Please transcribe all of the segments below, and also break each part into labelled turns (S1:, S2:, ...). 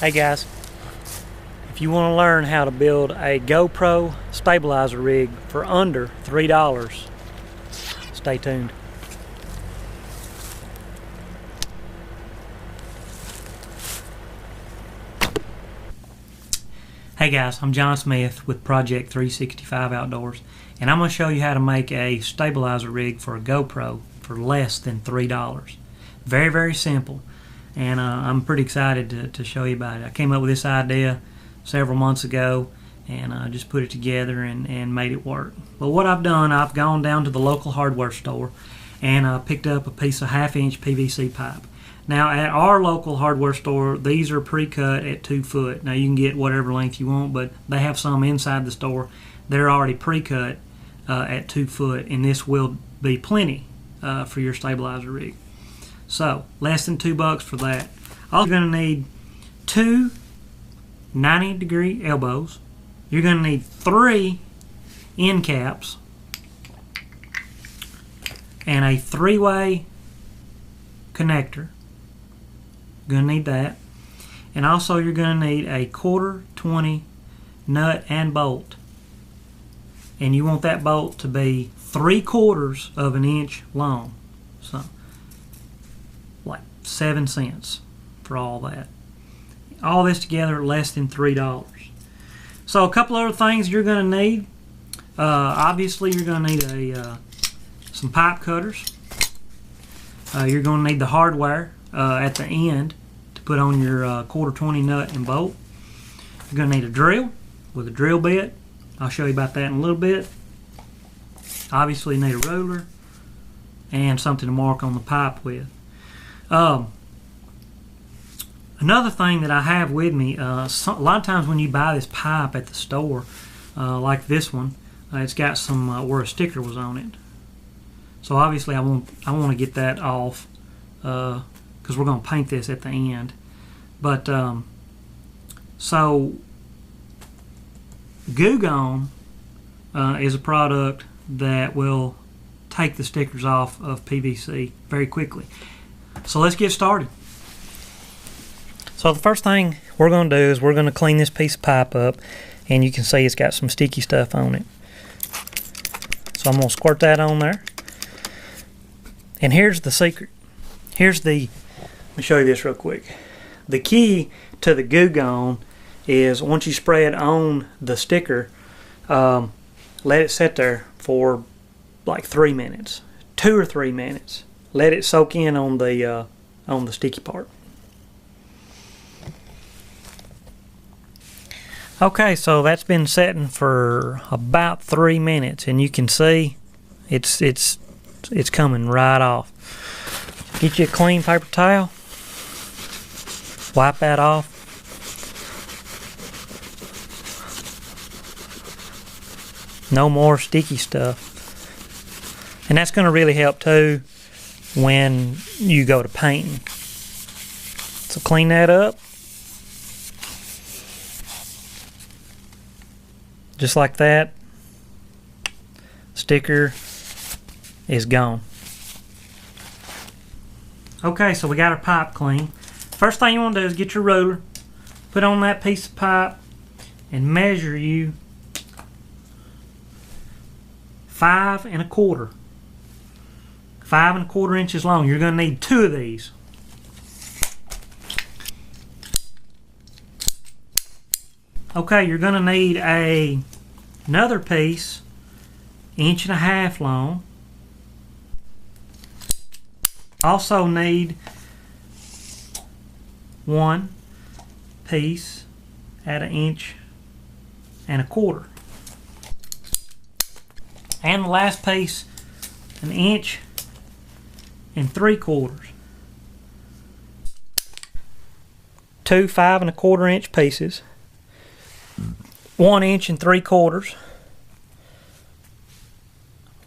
S1: Hey guys, if you want to learn how to build a GoPro stabilizer rig for under $3, stay tuned. Hey guys, I'm John Smith with Project 365 Outdoors, and I'm going to show you how to make a stabilizer rig for a GoPro for less than $3. Very, very simple. And I'm pretty excited to show you about it. I came up with this idea several months ago and just put it together and made it work. But what I've done, I've gone down to the local hardware store and picked up a piece of 1/2-inch PVC pipe. Now at our local hardware store, these are pre-cut at 2 foot. Now you can get whatever length you want, but they have some inside the store that are already pre-cut at 2 foot, and this will be plenty for your stabilizer rig. So, less than $2 for that. Also, you're going to need 2 90-degree elbows. You're going to need 3 end caps and a 3-way connector. You're going to need that. And also, you're going to need a 1/4-20 nut and bolt. And you want that bolt to be 3/4 of an inch long. So, like 7 cents for all that. All this together less than $3. So a couple other things you're going to need. Obviously you're going to need some pipe cutters. You're going to need the hardware at the end to put on your 1/4-20 nut and bolt. You're going to need a drill with a drill bit. I'll show you about that in a little bit. Obviously you need a ruler and something to mark on the pipe with. Another thing that I have with me, a lot of times when you buy this pipe at the store, like this one, it's got some where a sticker was on it. So obviously I want to get that off because we're going to paint this at the end. But so Goo Gone is a product that will take the stickers off of PVC very quickly. So let's get started. So the first thing we're going to do is we're going to clean this piece of pipe up, and you can see it's got some sticky stuff on it. So I'm going to squirt that on there. And here's the secret. Let me show you this real quick. The key to the Goo Gone is once you spray it on the sticker, let it sit there for like 3 minutes, 2 or 3 minutes. Let it soak in on the sticky part. Okay, so that's been setting for about 3 minutes, and you can see it's coming right off. Get you a clean paper towel. Wipe that off. No more sticky stuff. And that's going to really help too when you go to painting. So clean that up. Just like that. Sticker is gone. Okay, so we got our pipe clean. First thing you want to do is get your ruler, put on that piece of pipe, and measure you 5 1/4. 5 1/4 inches long. You're going to need 2 of these. Okay, you're going to need another piece, 1.5 inches long. Also need 1 piece at 1.25 inches. And the last piece, 1.3 inches. 2 5 1/4 inch pieces. 1 3/4 inches.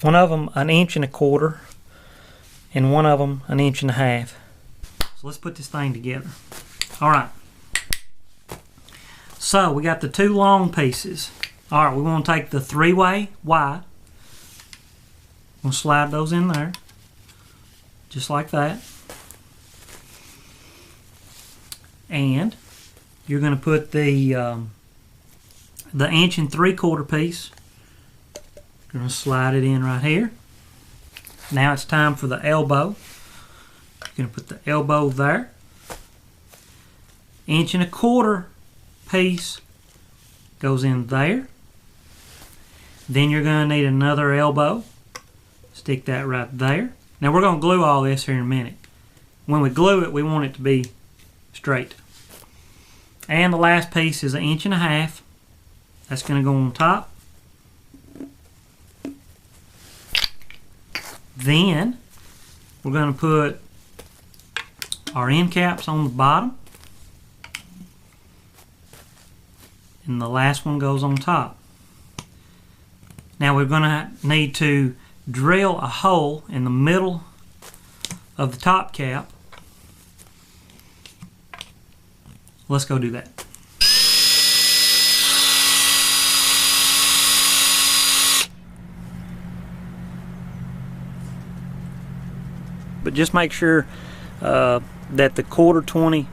S1: One of them 1 1/4 inches, and one of them 1.5 inches. So let's put this thing together. All right. So we got the 2 long pieces. All right, we're going to take the 3-way Y. We'll slide those in there, just like that. And you're going to put the 1 3/4 piece. You're going to slide it in right here. Now it's time for the elbow. You're going to put the elbow there. 1 1/4 piece goes in there. Then you're going to need another elbow. Stick that right there. Now we're going to glue all this here in a minute. When we glue it, we want it to be straight. And the last piece is 1 1/2. That's going to go on top. Then we're going to put our end caps on the bottom. And the last one goes on top. Now we're going to need to drill a hole in the middle of the top cap. Let's go do that. But just make sure that the 1/4 20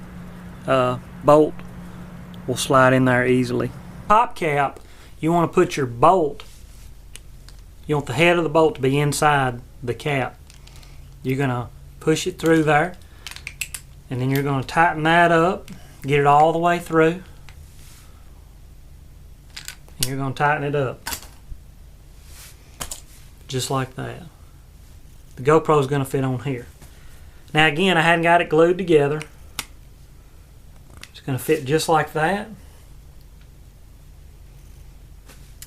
S1: bolt will slide in there easily. Top cap, you want to put your bolt, you want the head of the bolt to be inside the cap. You're going to push it through there, and then you're going to tighten that up, get it all the way through, and you're going to tighten it up just like that. The GoPro is going to fit on here. Now again, I hadn't got it glued together. It's going to fit just like that.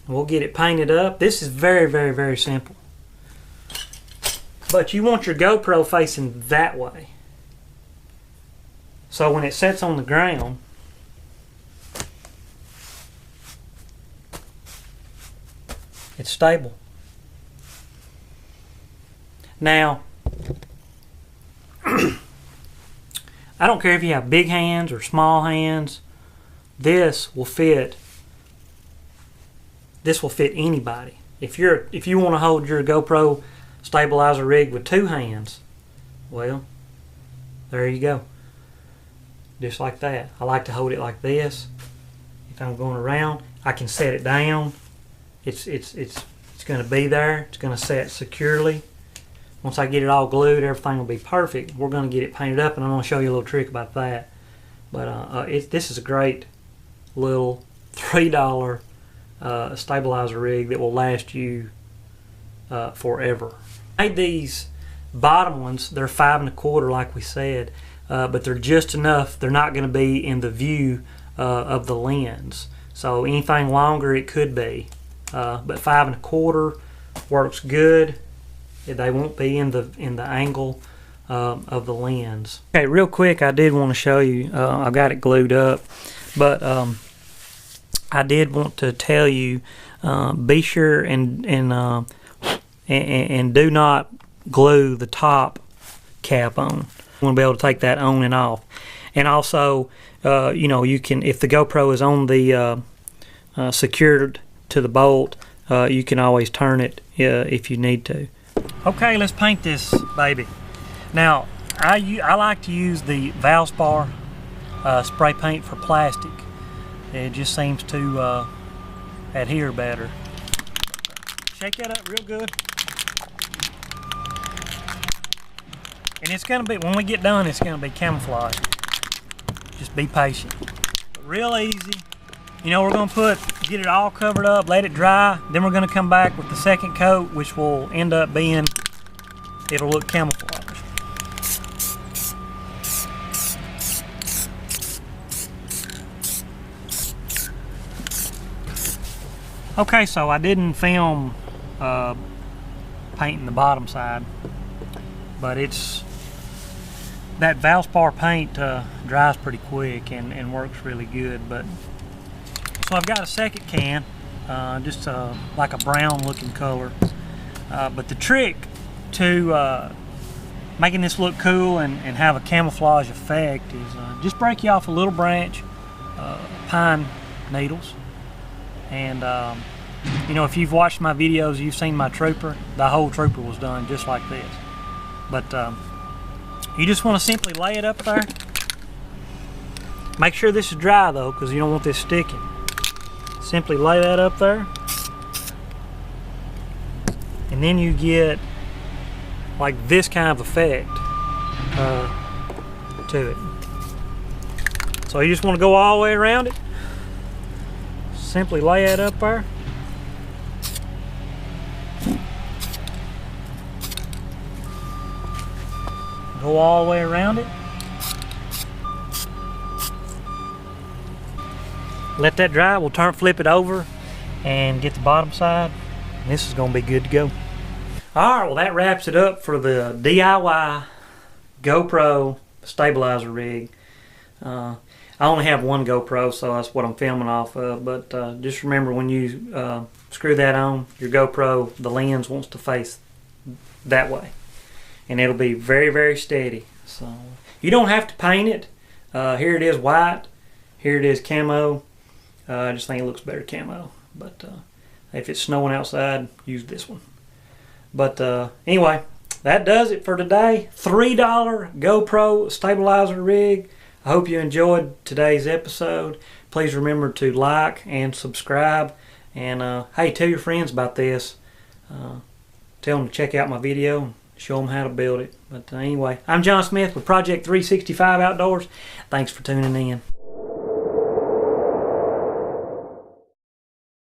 S1: We'll get it painted up. This is very, very, very simple. But you want your GoPro facing that way. So when it sits on the ground, it's stable. Now, I don't care if you have big hands or small hands. This will fit anybody. If you want to hold your GoPro stabilizer rig with 2 hands, well, there you go. Just like that. I like to hold it like this. If I'm going around, I can set it down. It's going to be there. It's going to set securely. Once I get it all glued, everything will be perfect. We're going to get it painted up, and I'm going to show you a little trick about that. But this is a great little $3 stabilizer rig that will last you forever. I made these bottom ones. They're 5 1/4, like we said, but they're just enough. They're not going to be in the view of the lens. So anything longer, it could be, but 5 1/4 works good. They won't be in the angle of the lens. Okay, real quick, I did want to show you. I've got it glued up, but I did want to tell you, be sure and do not glue the top cap on. You want to be able to take that on and off. And also, you can, if the GoPro is on the secured to the bolt, you can always turn it if you need to. Okay, let's paint this baby. Now, I like to use the Valspar spray paint for plastic. It just seems to adhere better. Shake that up real good. And it's going to be, when we get done, it's going to be camouflage. Just be patient. Real easy. You know, we're going to get it all covered up, let it dry. Then we're going to come back with the second coat, which will end up being, it'll look camouflage. Okay, so I didn't film painting the bottom side, but that Valspar paint dries pretty quick and works really good. But so I've got a second can, just like a brown looking color. But the trick to making this look cool and have a camouflage effect is just break you off a little branch, pine needles. And you know, if you've watched my videos, you've seen my trooper. The whole trooper was done just like this. But you just want to simply lay it up there, Make sure this is dry though, because you don't want this sticking. Simply lay that up there. And then you get like this kind of effect to it. So you just want to go all the way around it. Simply lay it up there. Go all the way around it. Let that dry. We'll flip it over and get the bottom side. And this is going to be good to go. Alright, well that wraps it up for the DIY GoPro stabilizer rig. I only have one GoPro, so that's what I'm filming off of, but just remember when you screw that on, your GoPro, the lens wants to face that way. And it'll be very, very steady. So you don't have to paint it. Here it is white, here it is camo. I just think it looks better camo, but if it's snowing outside, use this one. But anyway, that does it for today. $3 GoPro stabilizer rig. I hope you enjoyed today's episode. Please remember to like and subscribe. And hey, tell your friends about this. Tell them to check out my video and show them how to build it. But anyway, I'm John Smith with Project 365 Outdoors. Thanks for tuning in.